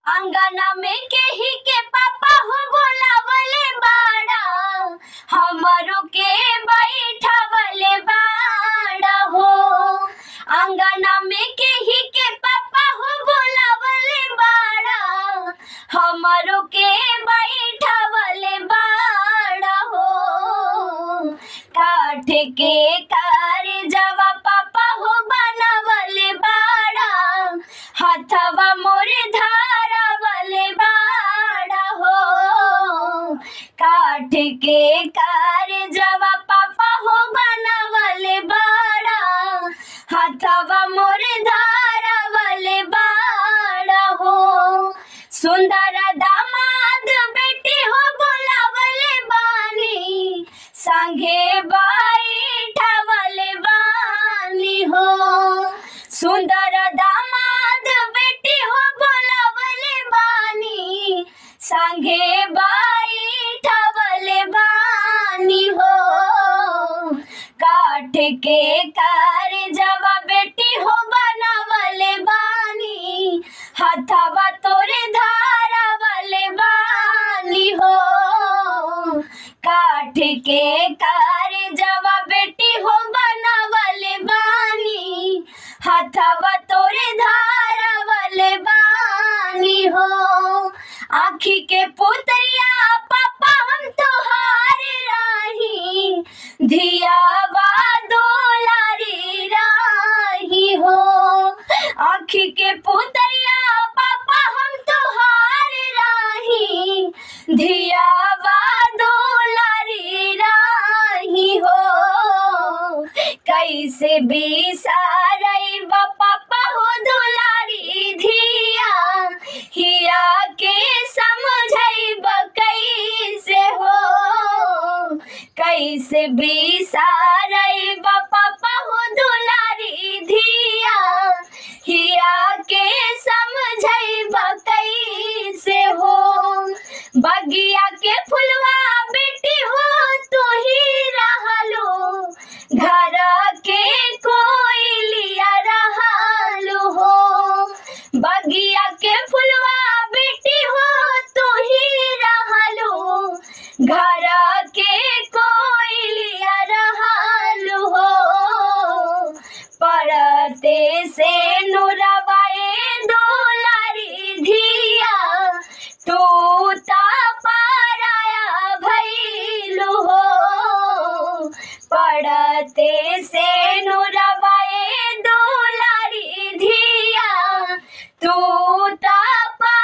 अंगना में केही के पापा हो बोलावले बाड़ा, हमरो के बैठावले बाड़ा हो। अंगना में केही के पापा हो बोलावले बाड़ा, हमरो के बैठावले बाड़ा हो। काठ के कारजवा पापा हो बनावले बाड़ा, हथवा मोरे धारावले बाड़ा हो। काठ के कारजवा पापा हो बनावले बाड़ा, हथवा मोरे धारावले बाड़ा हो। सुंदर दामाद बेटी हो बोलावले बानी, संगे बैठावले बानी हो। सुंदर दामाद बेटी हो बोलावले बानी, संगे बैठावले बानी हो। काठ के कारजवा बेटी हो बनावले बानी, हथवा तोरे धारावले बानी हो। काठ के कारजवा बेटी हो बनावले बानी, हथवा तोरे धारावले बानी हो। आँखी के पुतरिया पापा हम तोहार राही, धियावा दुलारी राही हो। आँखी के पुतरिया पापा हम तोहार राही, धियावा दुलारी राही हो। कैसे बिसारैबा पापा हो दुलारी धिया, हिया के समझैबा कैसे हो। कैसे बिसारैबा पापा हो दुलारी धिया, हिया के समझैबा कैसे हो। बगिया के फुलवा